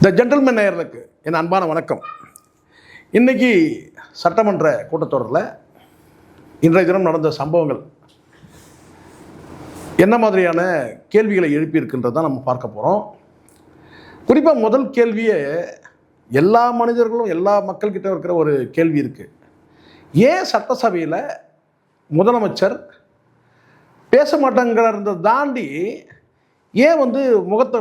த gentleman நேயர்களுக்கு என் அன்பான வணக்கம். இன்றைக்கி சட்டமன்ற கூட்டத்தொடரில் இன்றைய தினம் நடந்த சம்பவங்கள் என்ன மாதிரியான கேள்விகளை எழுப்பியிருக்கின்றதான் நம்ம பார்க்க போகிறோம். குறிப்பாக முதல் கேள்வியே எல்லா மனிதர்களும் எல்லா மக்கள்கிட்ட இருக்கிற ஒரு கேள்வி இருக்குது. ஏன் சட்டசபையில் முதலமைச்சர் பேச மாட்டாங்கிறத தாண்டி ஏன் முகத்தை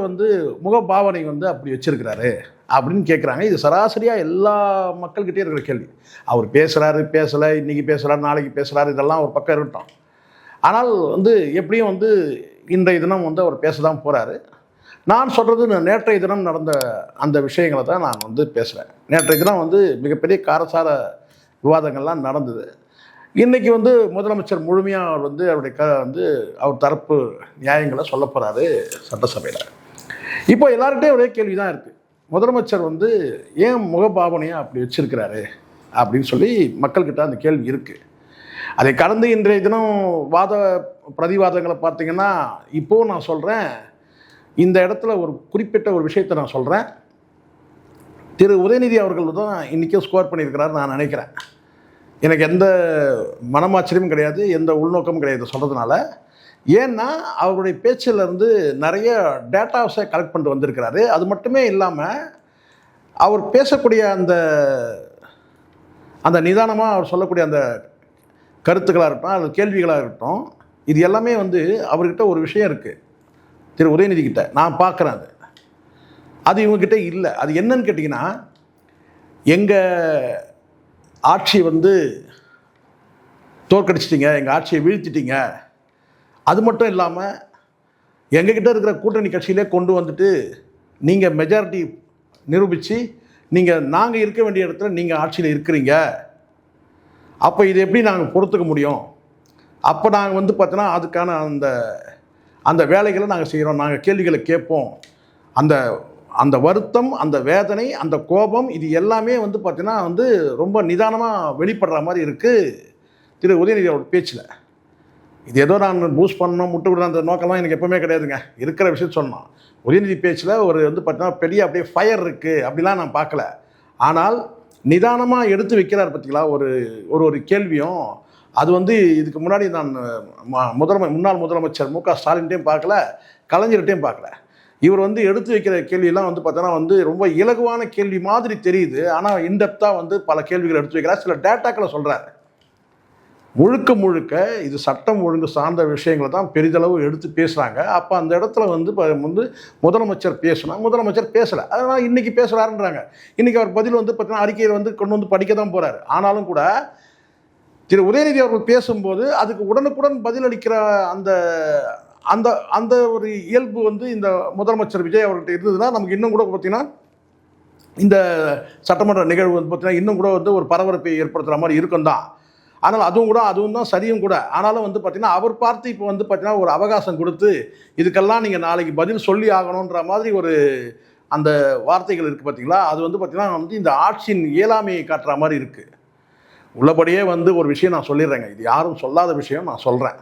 முகபாவனை அப்படி வச்சிருக்கிறாரு அப்படின்னு கேட்குறாங்க. இது சராசரியாக எல்லா மக்கள்கிட்டே இருக்கிற கேள்வி. அவர் பேசுகிறாரு, பேசலை, இன்றைக்கி பேசுகிறாரு, நாளைக்கு பேசுகிறாரு, இதெல்லாம் ஒரு பக்கம் இருக்கட்டும். ஆனால் எப்படியும் இன்றைய தினம் அவர் பேச தான் போகிறாரு. நான் சொல்கிறது நேற்றைய தினம் நடந்த அந்த விஷயங்களை தான் நான் பேசுகிறேன். நேற்றைய தினம் மிகப்பெரிய காரசார விவாதங்கள்லாம் நடந்தது. இன்றைக்கி முதலமைச்சர் முழுமையாக அவருடைய அவர் தரப்பு நியாயங்களை சொல்ல போகிறாரு சட்டசபையில். இப்போ எல்லார்கிட்டையும் ஒரே கேள்வி தான் இருக்குது. முதலமைச்சர் ஏன் முகபாவனையாக அப்படி வச்சிருக்கிறாரு அப்படின்னு சொல்லி மக்கள்கிட்ட அந்த கேள்வி இருக்குது. அதை கடந்து இன்றைய தினம் பிரதிவாதங்களை பார்த்திங்கன்னா இப்போது நான் சொல்கிறேன், இந்த இடத்துல ஒரு குறிப்பிட்ட ஒரு விஷயத்தை நான் சொல்கிறேன். திரு உதயநிதி அவர்கள் தான் இன்றைக்கும் ஸ்கோர் பண்ணியிருக்கிறாரு நான் நினைக்கிறேன். எனக்கு எந்த மனமாச்சரியமும் கிடையாது, எந்த உள்நோக்கமும் கிடையாது சொல்கிறதுனால. ஏன்னா அவருடைய பேச்சிலேருந்து நிறைய டேட்டாஸை கலெக்ட் பண்ணிட்டு வந்திருக்கிறாரு. அது மட்டுமே இல்லாமல் அவர் பேசக்கூடிய அந்த நிதானமாக அவர் சொல்லக்கூடிய அந்த கருத்துக்களாக இருக்கட்டும், அது கேள்விகளாக இருக்கட்டும், இது எல்லாமே அவர்கிட்ட ஒரு விஷயம் இருக்குது. திரு உதயநிதிக்கிட்ட நான் பார்க்குறேன். அது இவங்ககிட்ட இல்லை. அது என்னன்னு கேட்டிங்கன்னா, எங்கள் ஆட்சி தோற்கடிச்சிட்டிங்க, எங்கள் ஆட்சியை வீழ்த்திட்டீங்க, அது மட்டும் இல்லாமல் எங்ககிட்ட இருக்கிற கூட்டணி கட்சியிலே கொண்டு வந்துட்டு நீங்கள் மெஜாரிட்டி நிரூபித்து நாங்கள் இருக்க வேண்டிய இடத்துல நீங்கள் ஆட்சியில் இருக்கிறீங்க. அப்போ இது எப்படி நாங்கள் பொறுத்துக்க முடியும்? அப்போ நாங்கள் பார்த்தோன்னா அதுக்கான அந்த வேலைகளை நாங்கள் செய்கிறோம், நாங்கள் கேள்விகளை கேட்போம். அந்த வருத்தம், அந்த வேதனை, அந்த கோபம், இது எல்லாமே பார்த்தீங்கன்னா ரொம்ப நிதானமாக வெளிப்படுற மாதிரி இருக்குது திரு உதயநிதி அவரோட பேச்சில். இது ஏதோ நான் பூஸ்ட் பண்ணணும், முட்டு விடுற அந்த நோக்கம்லாம் எனக்கு எப்போவுமே கிடையாதுங்க. இருக்கிற விஷயம் சொன்னோம். உதயநிதி பேச்சில் ஒரு பார்த்தீங்கன்னா பெரிய அப்படியே ஃபயர் இருக்குது அப்படிலாம் நான் பார்க்கல. ஆனால் நிதானமாக எடுத்து வைக்கிறார் பார்த்தீங்களா ஒரு கேள்வியும். அது இதுக்கு முன்னாடி நான் முன்னாள் முதலமைச்சர் மு க ஸ்டாலின்ட்டையும் பார்க்கல, கலைஞர்கிட்டையும் பார்க்கல. இவர் எடுத்து வைக்கிற கேள்வியெல்லாம் பார்த்தோன்னா ரொம்ப இலகுவான கேள்வி மாதிரி தெரியுது. ஆனால் இன்டெப்த்தாக பல கேள்விகள் எடுத்து வைக்கிறார். சில டேட்டாக்களை சொல்கிறார். முழுக்க இது சட்டம் ஒழுங்கு சார்ந்த விஷயங்களை தான் பெரிதளவு எடுத்து பேசுகிறாங்க. அப்போ அந்த இடத்துல முதலமைச்சர் பேசணும், முதலமைச்சர் பேசலை. அதனால் இன்றைக்கி பேசுகிறாருன்றாங்க. இன்றைக்கி அவர் பதில் பார்த்தீங்கன்னா அறிக்கையில் கொண்டு படிக்க தான் போகிறார். ஆனாலும் கூட திரு உதயநிதி அவர்கள் பேசும்போது அதுக்கு உடனுக்குடன் பதிலளிக்கிற அந்த அந்த ஒரு இயல்பு இந்த முதலமைச்சர் விஜய் அவர்கிட்ட இருந்ததுன்னா நமக்கு இன்னும் கூட பார்த்தீங்கன்னா இந்த சட்டமன்ற நிகழ்வு பார்த்தீங்கன்னா இன்னும் கூட ஒரு பரபரப்பை ஏற்படுத்துகிற மாதிரி இருக்கும் தான். ஆனால் அதுவும் தான் சரியும் கூட. ஆனாலும் பார்த்தீங்கன்னா அவர் பார்த்து இப்போ பார்த்தீங்கன்னா ஒரு அவகாசம் கொடுத்து இதுக்கெல்லாம் நீங்கள் நாளைக்கு பதில் சொல்லி ஆகணுன்ற மாதிரி ஒரு அந்த வார்த்தைகள் இருக்குது பார்த்தீங்களா. அது பார்த்தீங்கன்னா இந்த ஆட்சியின் இயலாமையை காட்டுற மாதிரி இருக்குது. உள்ளபடியே ஒரு விஷயம் நான் சொல்லிடுறேங்க. இது யாரும் சொல்லாத விஷயம் நான் சொல்கிறேன்.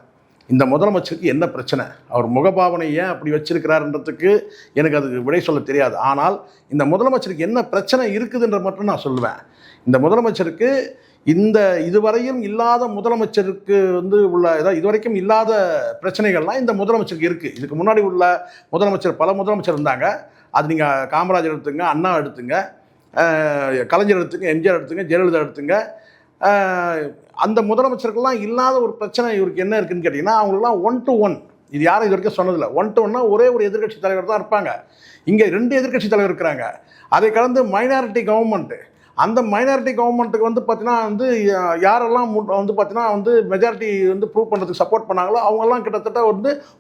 இந்த முதலமைச்சருக்கு என்ன பிரச்சனை, அவர் முகபாவனை ஏன் அப்படி வச்சிருக்கிறாருன்றதுக்கு எனக்கு அது விடை சொல்ல தெரியாது. ஆனால் இந்த முதலமைச்சருக்கு என்ன பிரச்சனை இருக்குதுன்ற மட்டும் நான் சொல்லுவேன். இந்த முதலமைச்சருக்கு இதுவரையும் இல்லாத முதலமைச்சருக்கு உள்ள இதுவரைக்கும் இல்லாத பிரச்சனைகள்லாம் இந்த முதலமைச்சருக்கு இருக்குது. இதுக்கு முன்னாடி உள்ள முதலமைச்சர் பல முதலமைச்சர் இருந்தாங்க. அது நீங்கள் காமராஜர் எடுத்துங்க, அண்ணா எடுத்துங்க, கலைஞர் எடுத்துங்க, எம்ஜிஆர் எடுத்துங்க, ஜெயலலிதா எடுத்துங்க. அந்த முதலமைச்சருக்கெல்லாம் இல்லாத ஒரு பிரச்சனை இவருக்கு என்ன இருக்குதுன்னு கேட்டிங்கன்னா, அவங்களுக்குலாம் 1 to 1, இது யாரும் இது வரைக்கும் சொன்னதில்லை. 1 to 1 ஒரே ஒரு எதிர்க்கட்சி தலைவர் தான் இருப்பாங்க. இங்கே 2 எதிர்க்கட்சி தலைவர் இருக்கிறாங்க. அதை கலந்து மைனாரிட்டி கவர்மெண்ட்டு. அந்த மைனாரிட்டி கவர்மெண்ட்டுக்கு பார்த்தீங்கன்னா யாரெல்லாம் பார்த்தீங்கன்னா மெஜாரிட்டி ப்ரூவ் பண்ணுறதுக்கு சப்போர்ட் பண்ணாங்களோ அவங்கெல்லாம் கிட்டத்தட்ட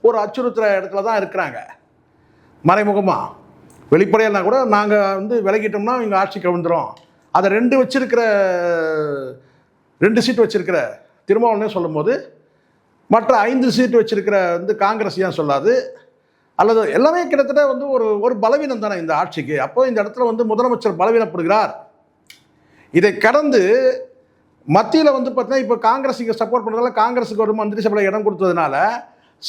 ஒரு அச்சுறுத்துகிற இடத்துல தான் இருக்கிறாங்க. மறைமுகமாக வெளிப்படையாக கூட நாங்கள் விலகிட்டோம்னா இங்கே ஆட்சி கவிழ்ந்துடும். அதை 2 சீட்டு வச்சிருக்கிற திருமாவளவனே சொல்லும்போது மற்ற 5 சீட்டு வச்சிருக்கிற காங்கிரஸ் ஏன் சொல்லாது? அல்லது எல்லாமே கிட்டத்தட்ட ஒரு பலவீனம் தானே இந்த ஆட்சிக்கு. அப்போ இந்த இடத்துல முதலமைச்சர் பலவீனப்படுகிறார். இதை கடந்து மத்தியில் பார்த்தீங்கன்னா இப்போ காங்கிரஸ் இங்கே சப்போர்ட் பண்ணுறதால காங்கிரஸுக்கு ஒரு மந்திரி சபையில் இடம் கொடுத்ததுனால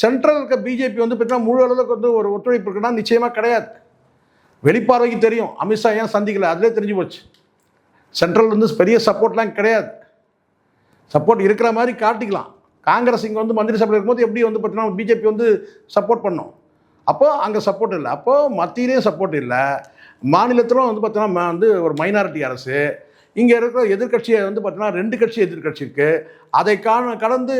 சென்ட்ரல் இருக்க பிஜேபி பார்த்தீங்கன்னா முழு அளவுக்கு ஒரு ஒத்துழைப்பு இருக்குன்னா நிச்சயமாக கிடையாது. வெளிப்பார்வைக்கு தெரியும் அமித்ஷா ஏன் சந்திக்கல, அதிலே தெரிஞ்சு போச்சு. சென்ட்ரல் வந்து பெரிய சப்போர்ட்லாம் கிடையாது. சப்போர்ட் இருக்கிற மாதிரி காட்டிக்கலாம். காங்கிரஸ் இங்கே வந்து மந்திரி சபையில் இருக்கும்போது எப்படி வந்து பார்த்தீங்கன்னா பிஜேபி வந்து சப்போர்ட் பண்ணோம். அப்போது அங்கே சப்போர்ட் இல்லை. அப்போது மத்தியிலேயும் சப்போர்ட் இல்லை, மாநிலத்திலும் வந்து பார்த்தீங்கன்னா வந்து ஒரு மைனாரிட்டி அரசு. இங்கே இருக்கிற எதிர்கட்சியை வந்து பார்த்தீங்கன்னா 2 கட்சி எதிர்கட்சி இருக்குது. அதை கடந்து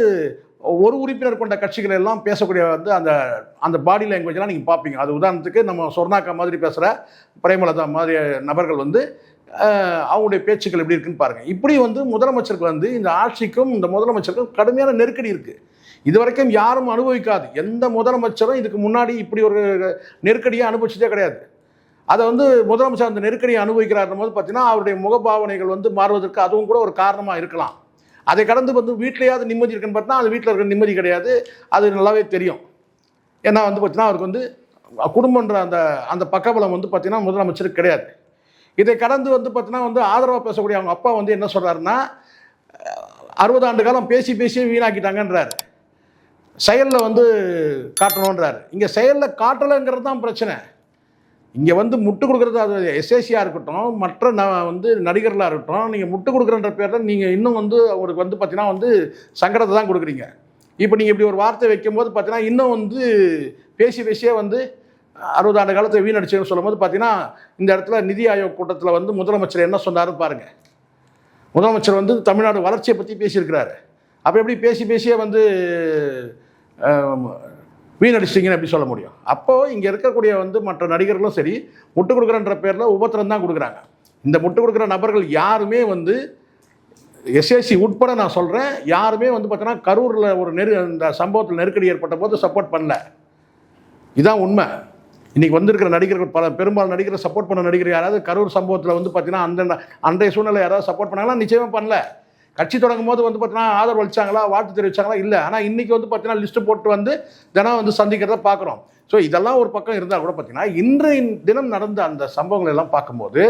ஒரு உறுப்பினர் கொண்ட கட்சிகள் எல்லாம் பேசக்கூடிய வந்து அந்த அந்த பாடி லாங்குவேஜ்லாம் நீங்கள் பார்ப்பீங்க. அது உதாரணத்துக்கு நம்ம சொர்ணாக்கா மாதிரி பேசுகிற பிரேமலதா மாதிரி நபர்கள் வந்து அவங்களுடைய பேச்சுக்கள் எப்படி இருக்குன்னு பாருங்கள். இப்படி வந்து முதலமைச்சருக்கு வந்து இந்த ஆட்சிக்கும் இந்த முதலமைச்சருக்கும் கடுமையான நெருக்கடி இருக்குது. இது வரைக்கும் யாரும் அனுபவிக்காது. எந்த முதலமைச்சரும் இதுக்கு முன்னாடி இப்படி ஒரு நெருக்கடியை அனுபவிச்சதே கிடையாது. அதை வந்து முதலமைச்சர் அந்த நெருக்கடியை அனுபவிக்கிறார் போது பார்த்தீங்கன்னா அவருடைய முகபாவனைகள் வந்து மாறுவதற்கு அதுவும் கூட ஒரு காரணமாக இருக்கலாம். அதை கடந்து வந்து வீட்டிலேயாவது நிம்மதி இருக்குன்னு பார்த்தீங்கன்னா அது வீட்டில் இருக்கிற நிம்மதி கிடையாது. அது நல்லாவே தெரியும். ஏன்னா வந்து பார்த்தீங்கன்னா அவருக்கு வந்து குடும்பன்ற அந்த அந்த பக்கபலம் வந்து பார்த்தீங்கன்னா முதலமைச்சருக்கு கிடையாது. இதை கடந்து வந்து பார்த்தீங்கன்னா வந்து ஆதரவாக பேசக்கூடிய அவங்க அப்பா வந்து என்ன சொல்கிறாருன்னா 60 ஆண்டு காலம் பேசி பேசியே வீணாக்கிட்டாங்கன்றார். செயலில் வந்து காட்டணுன்றார். இங்கே செயலில் காட்டலைங்கிறது தான் பிரச்சனை. இங்கே வந்து முட்டு கொடுக்குறது, அது எஸ்ஏசியாக இருக்கட்டும், மற்ற வந்து நடிகர்களாக இருக்கட்டும், நீங்கள் முட்டு கொடுக்குறன்ற பேரில் நீங்கள் இன்னும் வந்து அவருக்கு வந்து பார்த்தீங்கன்னா வந்து சங்கடத்தை தான் கொடுக்குறீங்க. இப்போ நீங்கள் இப்படி ஒரு வார்த்தை வைக்கும்போது பார்த்தீங்கன்னா இன்னும் வந்து பேசி பேசியே வந்து 60 ஆண்டு காலத்தை வீணடிச்சுன்னு சொல்லும் போது பார்த்தீங்கன்னா இந்த இடத்துல நிதி ஆயோக் கூட்டத்தில் வந்து முதலமைச்சர் என்ன சொன்னாருன்னு பாருங்கள். முதலமைச்சர் வந்து தமிழ்நாடு வளர்ச்சியை பற்றி பேசியிருக்கிறாரு. அப்போ எப்படி பேசி பேசியே வந்து வீணடிச்சிட்டிங்கன்னு எப்படி சொல்ல முடியும்? அப்போது இங்கே இருக்கக்கூடிய வந்து மற்ற நடிகர்களும் சரி முட்டு கொடுக்குறன்ற பேரில் உபத்திரம் தான் கொடுக்குறாங்க. இந்த முட்டு கொடுக்குற நபர்கள் யாருமே வந்து எஸ்ஏசி உட்பட நான் சொல்கிறேன், யாருமே வந்து பார்த்தீங்கன்னா கரூரில் ஒரு இந்த சம்பவத்தில் நெருக்கடி ஏற்பட்ட போது சப்போர்ட் பண்ணல. இதுதான் உண்மை. இன்றைக்கி வந்திருக்கிற நடிகர்கள் பெரும்பாலும் நடிகரை சப்போர்ட் பண்ண நடிகர் யாராவது கரூர் சம்பவத்தில் வந்து பார்த்தீங்கன்னா அன்றைய சூழ்நிலை யாராவது சப்போர்ட் பண்ணாங்களா? நிச்சயமாக பண்ணல. கட்சி தொடங்கும் போது வந்து பார்த்தீங்கன்னா ஆதரவு அளிச்சாங்களா, வாழ்த்து தெரிவிச்சாங்களா? இல்லை. ஆனால் இன்றைக்கி வந்து பார்த்தீங்கன்னா லிஸ்ட்டு போட்டு வந்து தினம் வந்து சந்திக்கிறத பார்க்குறோம். ஸோ இதெல்லாம் ஒரு பக்கம் இருந்தால் கூட பார்த்தீங்கன்னா இன்றைய தினம் நடந்த அந்த சம்பவங்கள் எல்லாம் பார்க்கும்போது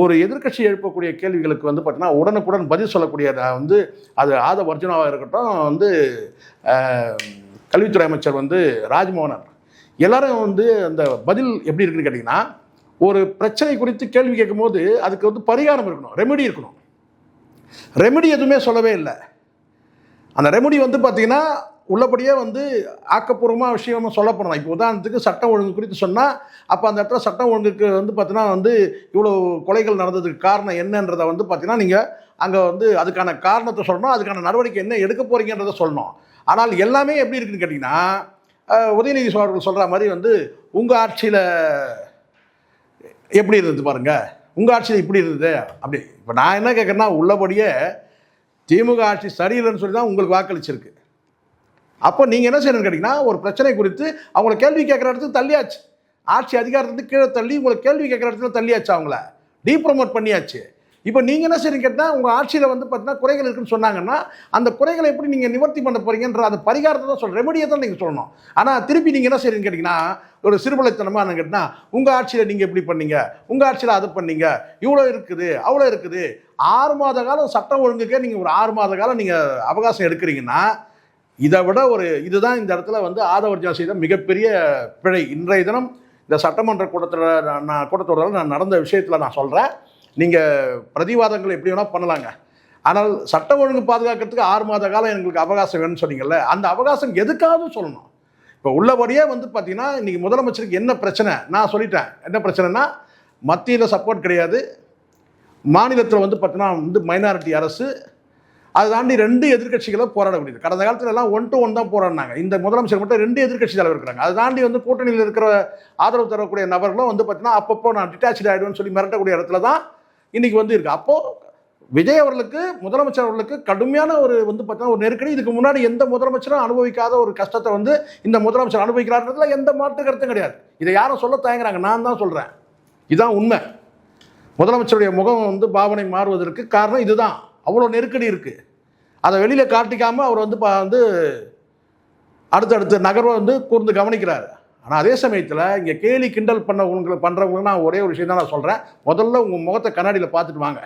ஒரு எதிர்க்கட்சி எழுப்பக்கூடிய கேள்விகளுக்கு வந்து பார்த்தீங்கன்னா உடனுக்குடன் பதில் சொல்லக்கூடிய வந்து அது ஆதவ அர்ஜுனாவாக இருக்கட்டும், வந்து கல்வித்துறை அமைச்சர் வந்து ராஜ்மோகன், எல்லாரும் வந்து அந்த பதில் எப்படி இருக்குன்னு கேட்டிங்கன்னா, ஒரு பிரச்சனை குறித்து கேள்வி கேட்கும்போது அதுக்கு வந்து பரிகாரம் இருக்கணும், ரெமெடி இருக்கணும். ரெமெடி எதுவுமே சொல்லவே இல்லை. அந்த ரெமெடி வந்து பார்த்தீங்கன்னா உள்ளபடியே வந்து ஆக்கப்பூர்வமாக விஷயமா சொல்ல போனோம். இப்போ உதாரணத்துக்கு சட்டம் ஒழுங்கு குறித்து சொன்னால் அப்போ அந்த இடத்துல சட்டம் ஒழுங்குக்கு வந்து பார்த்தீங்கன்னா வந்து இவ்வளோ கொலைகள் நடந்ததுக்கு காரணம் என்னன்றதை வந்து பார்த்தீங்கன்னா நீங்கள் அங்கே வந்து அதுக்கான காரணத்தை சொல்லணும், அதுக்கான நடவடிக்கை என்ன எடுக்க போகிறீங்கன்றதை சொல்லணும். ஆனால் எல்லாமே எப்படி இருக்குன்னு கேட்டிங்கன்னா உதயநிதி அவர்கள் சொல்கிற மாதிரி வந்து உங்கள் ஆட்சியில் எப்படி இருந்தது பாருங்கள், உங்கள் ஆட்சியில் இப்படி இருந்தது அப்படி. இப்போ நான் என்ன கேட்குறேன்னா உள்ளபடியே திமுக ஆட்சி சரியில்லைன்னு சொல்லி தான் உங்களுக்கு வாக்களிச்சிருக்கு. அப்போ நீங்கள் என்ன செய்யணும்னு கேட்டிங்கன்னா ஒரு பிரச்சனை குறித்து அவங்கள கேள்வி கேட்குற இடத்துக்கு தள்ளியாச்சு. ஆட்சி அதிகாரத்துக்கு கீழே தள்ளி உங்களை கேள்வி கேட்குற இடத்துல தள்ளியாச்சு, அவங்கள டீப்ரமோட் பண்ணியாச்சு. இப்போ நீங்கள் என்ன செய்யணும் கேட்டால் உங்கள் ஆட்சியில் வந்து பார்த்தீங்கன்னா குறைகள் இருக்குன்னு சொன்னாங்கன்னா அந்த குறைகளை எப்படி நீங்கள் நிவர்த்தி பண்ண போகிறீங்கன்ற அந்த பரிகாரத்தை தான் சொல்கிறேன், ரெமெடியை தான் நீங்கள் சொல்லணும். ஆனால் திருப்பி நீங்கள் என்ன செய்யணும்னு கேட்டிங்கன்னா ஒரு சிறுபலைத்தனமாக என்ன கேட்டால் உங்கள் ஆட்சியில் நீங்கள் எப்படி பண்ணீங்க, உங்கள் ஆட்சியில் அதை பண்ணீங்க, இவ்வளோ இருக்குது அவ்வளோ இருக்குது. 6 மாத காலம் சட்டம் ஒழுங்குக்கே நீங்கள் ஒரு 6 மாத காலம் நீங்கள் அவகாசம் எடுக்கிறீங்கன்னா இதை விட இதுதான் இந்த இடத்துல வந்து ஆதவர்ஜனா செய்த மிகப்பெரிய பிழை. இன்றைய தினம் இந்த சட்டமன்ற கூட்டத்தொடரில் நான் நடந்த விஷயத்தில் நான் சொல்கிறேன், நீங்கள் பிரதிவாதங்கள் எப்படி வேணால் பண்ணலாங்க, ஆனால் சட்டம் ஒழுங்கு பாதுகாக்கிறதுக்கு 6 மாத காலம் எங்களுக்கு அவகாசம் வேணும்னு சொன்னீங்கல்ல, அந்த அவகாசம் எதுக்காவது சொல்லணும். இப்போ உள்ளபடியே வந்து பார்த்தீங்கன்னா இன்றைக்கி முதலமைச்சருக்கு என்ன பிரச்சனை நான் சொல்லிட்டேன். என்ன பிரச்சனைனா மத்தியில் சப்போர்ட் கிடையாது, மாநிலத்தில் வந்து பார்த்தீங்கன்னா வந்து மைனாரிட்டி அரசு, அதை தாண்டி 2 எதிர்கட்சிகளை போராட முடியுது. கடந்த காலத்தில் எல்லாம் 1 to 1 தான் போராடினாங்க. இந்த முதலமைச்சர் மட்டும் 2 எதிர்கட்சி தலைவர் இருக்கிறாங்க. அதை தாண்டி வந்து கூட்டணியில் இருக்கிற ஆதரவு தரக்கூடிய நபர்களும் வந்து பார்த்தீங்கன்னா அப்பப்போ நான் டிட்டாச்சு ஆகிடுவேன்னு சொல்லி மிரட்டக்கூடிய இடத்துல தான் இன்றைக்கி வந்து இருக்குது. அப்போது விஜய் அவர்களுக்கு முதலமைச்சர் அவர்களுக்கு கடுமையான ஒரு வந்து பார்த்தீங்கன்னா ஒரு நெருக்கடி. இதுக்கு முன்னாடி எந்த முதலமைச்சரும் அனுபவிக்காத ஒரு கஷ்டத்தை வந்து இந்த முதலமைச்சர் அனுபவிக்கிறார்ன்றதுல எந்த மாற்று கருத்தும் கிடையாது. இதை யாரும் சொல்ல தயங்குறாங்க, நான் தான் சொல்கிறேன். இதுதான் உண்மை. முதலமைச்சருடைய முகம் வந்து பாவனை மாறுவதற்கு காரணம் இதுதான். அவ்வளோ நெருக்கடி இருக்குது. அதை வெளியில் காட்டிக்காமல் அவர் வந்து அடுத்தடுத்த நகர்வை வந்து கூர்ந்து கவனிக்கிறார். ஆனால் அதே சமயத்தில் இங்கே கேலி கிண்டல் பண்ணுறவங்களுக்கு நான் ஒரே ஒரு விஷயம் தான் நான் சொல்கிறேன். முதல்ல உங்கள் முகத்தை கண்ணாடியில் பார்த்துட்டு வாங்க.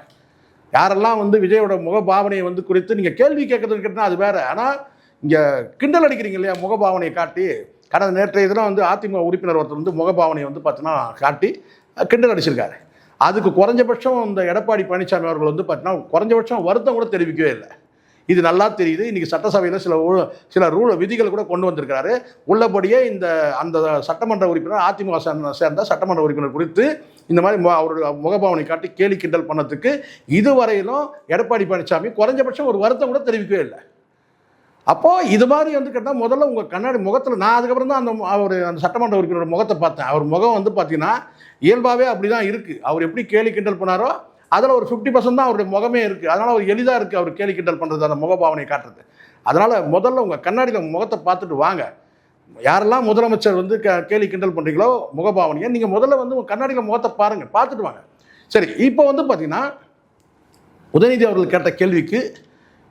யாரெல்லாம் வந்து விஜயோட முகபாவனையை வந்து குறித்து நீங்கள் கேள்வி கேட்குறதுன்னு கேட்டால் அது வேறு. ஆனால் இங்கே கிண்டல் அடிக்கிறீங்க இல்லையா முகபாவனையை காட்டி, கடந்த நேற்றைய தினம் வந்து அதிமுக உறுப்பினர் ஒருத்தர் வந்து முகபாவனை வந்து பார்த்தீங்கன்னா காட்டி கிண்டல் அடிச்சிருக்காரு. அதுக்கு குறைஞ்சபட்சம் இந்த எடப்பாடி பழனிசாமி அவர்கள் வந்து பார்த்தீங்கன்னா குறைஞ்சபட்சம் வருத்தம் கூட தெரிவிக்கவே இல்லை. இது நல்லா தெரியுது. இன்றைக்கி சட்டசபையில் சில விதிகள் கூட கொண்டு வந்திருக்கிறாரு. உள்ளபடியே அந்த சட்டமன்ற உறுப்பினர் அதிமுக சேர்ந்த சட்டமன்ற உறுப்பினர் குறித்து இந்த மாதிரி அவருடைய முகபாவனை காட்டி கேலி கிண்டல் பண்ணதுக்கு இதுவரையிலும் எடப்பாடி பழனிசாமி குறைஞ்சபட்சம் ஒரு வருத்தம் கூட தெரிவிக்கவே இல்லை. அப்போது இது மாதிரி வந்து கேட்டால் முதல்ல உங்கள் கண்ணாடி முகத்தில் நான் அதுக்கப்புறம் தான் அந்த சட்டமன்ற உறுப்பினரோட முகத்தை பார்த்தேன். அவர் முகம் வந்து பார்த்தீங்கன்னா இயல்பாகவே அப்படி தான் இருக்குது. அவர் எப்படி கேலி கிண்டல் பண்ணாரோ அதில் ஒரு 50% தான் அவருடைய முகமே இருக்குது. அதனால் அவர் எளிதாக இருக்குது அவர் கேலி கிண்டல் பண்ணுறது, அந்த முகபாவனை காட்டுறது. அதனால் முதல்ல உங்கள் கண்ணாடியில் முகத்தை பார்த்துட்டு வாங்க. யாரெல்லாம் முதலமைச்சர் வந்து கேலி கிண்டல் பண்ணுறீங்களோ முகபாவனையை நீங்கள் முதல்ல வந்து உங்கள் கண்ணாடியில் முகத்தை பாருங்கள், பார்த்துட்டு வாங்க. சரி, இப்போ வந்து பார்த்தீங்கன்னா உதயநிதி அவர்கள் கேட்ட கேள்விக்கு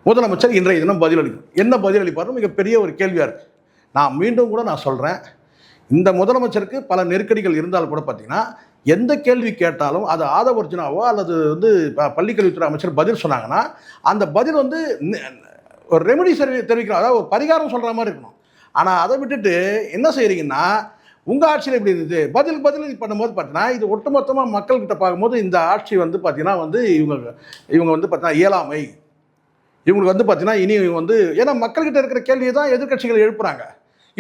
முதலமைச்சர் இன்றைய தினம் பதிலளிக்கும். என்ன பதிலளிப்பார்னு மிகப்பெரிய ஒரு கேள்வியாக இருக்குது. நான் மீண்டும் கூட நான் சொல்கிறேன், இந்த முதலமைச்சருக்கு பல நெருக்கடிகள் இருந்தாலும் கூட பார்த்தீங்கன்னா எந்த கேள்வி கேட்டாலும் அது ஆதவர்ஜுனாவோ அல்லது வந்து பள்ளிக்கல்வித்துறை அமைச்சர் பதில் சொன்னாங்கன்னா அந்த பதில் வந்து ஒரு ரெமெடி தெரிவிக்கணும், அதாவது ஒரு பரிகாரம் சொல்கிற மாதிரி இருக்கணும். ஆனால் அதை விட்டுட்டு என்ன செய்கிறீங்கன்னா உங்கள் ஆட்சியில் எப்படி இருந்தது பதில் பண்ணும்போது பார்த்தீங்கன்னா இது ஒட்டுமொத்தமாக மக்கள்கிட்ட பார்க்கும்போது இந்த ஆட்சி வந்து பார்த்தீங்கன்னா வந்து இவங்க வந்து பார்த்தீங்கன்னா இயலாமை, இவங்களுக்கு வந்து பார்த்தீங்கன்னா இனி இவங்க வந்து ஏன்னா மக்கள்கிட்ட இருக்கிற கேள்வியை தான் எதிர்கட்சிகள் எழுப்புறாங்க.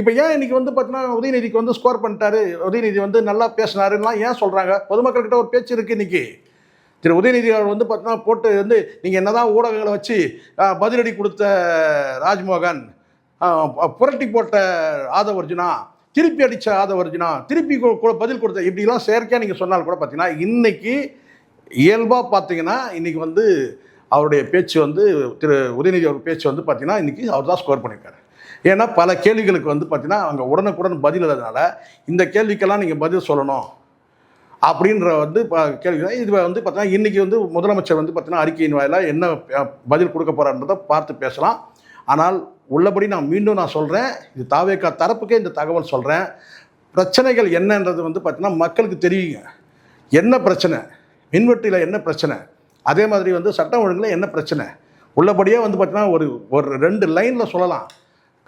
இப்போ ஏன் இன்றைக்கி வந்து பார்த்தீங்கன்னா உதயநிதிக்கு வந்து ஸ்கோர் பண்ணிட்டாரு, உதயநிதி வந்து நல்லா பேசினாருலாம் ஏன் சொல்கிறாங்க? பொதுமக்கள்கிட்ட ஒரு பேச்சு இருக்குது இன்றைக்கி. திரு உதயநிதி அவர் வந்து பார்த்தீங்கன்னா போட்டு வந்து நீங்கள் என்ன தான் ஊடகங்களை வச்சு பதிலடி கொடுத்த ராஜ்மோகன், புரட்டி போட்ட ஆதவர்ஜுனா, திருப்பி அடித்த ஆதவர்ஜுனா, திருப்பி பதில் கொடுத்த இப்படிலாம் செயற்கையாக நீங்கள் சொன்னால் கூட பார்த்தீங்கன்னா இன்றைக்கி இயல்பாக பார்த்தீங்கன்னா இன்றைக்கி வந்து அவருடைய பேச்சு வந்து திரு உதயநிதி அவர் பேச்சு வந்து பார்த்தீங்கன்னா இன்றைக்கி அவர் தான் ஸ்கோர் பண்ணியிருக்காரு. ஏன்னா பல கேள்விகளுக்கு வந்து பார்த்தீங்கன்னா அங்கே உடனுக்குடன் பதில் இல்லாதனால இந்த கேள்விக்கெல்லாம் நீங்கள் பதில் சொல்லணும் அப்படின்ற வந்து கேள்வி தான். இது வந்து பார்த்தீங்கன்னா இன்றைக்கி வந்து முதலமைச்சர் வந்து பார்த்தீங்கன்னா அறிக்கையின் வாயிலாக என்ன பதில் கொடுக்க போகிறான்றதை பார்த்து பேசலாம். ஆனால் உள்ளபடி நான் சொல்கிறேன், இது தாவேகா தரப்புக்கே இந்த தகவல் சொல்கிறேன். பிரச்சனைகள் என்னன்றது வந்து பார்த்தீங்கன்னா மக்களுக்கு தெரியுங்க. என்ன பிரச்சனை, மின்வெட்டியில் என்ன பிரச்சனை, அதே மாதிரி வந்து சட்டம் ஒழுங்கில் என்ன பிரச்சனை, உள்ளபடியே வந்து பார்த்தீங்கன்னா ஒரு 2 லைனில் சொல்லலாம்.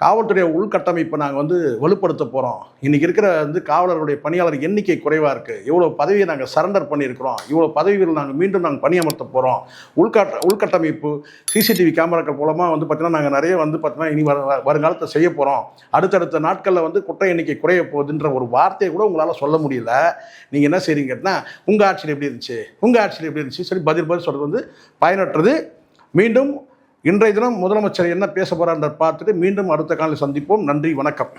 காவல்துறை உள்கட்டமைப்பை நாங்கள் வந்து வலுப்படுத்த போகிறோம். இன்றைக்கி இருக்கிற வந்து காவலர்களுடைய பணியாளர் எண்ணிக்கை குறைவாக இருக்குது. இவ்வளோ பதவியை நாங்கள் சரண்டர் பண்ணியிருக்கிறோம். இவ்வளோ பதவிகள் நாங்கள் பணியமர்த்த போகிறோம். உள்கட்டமைப்பு சிசிடிவி கேமராக்கள் மூலமாக வந்து பார்த்திங்கன்னா நாங்கள் நிறைய வந்து பார்த்திங்கன்னா இனி வருங்காலத்தை செய்ய போகிறோம். அடுத்தடுத்த நாட்களில் வந்து குற்ற எண்ணிக்கை குறைய போகுதுன்ற ஒரு வார்த்தையை கூட உங்களால் சொல்ல முடியல. நீங்கள் என்ன செய்கிறீங்கன்னா உங்கள் ஆட்சியில் எப்படி இருந்துச்சு சரி பதில் சொல்கிறது வந்து பயனற்றது. மீண்டும் இன்றைய தினம் முதலமைச்சர் என்ன பேச போகிறார் பார்த்துட்டு மீண்டும் அடுத்த காலையில் சந்திப்போம். நன்றி, வணக்கம்.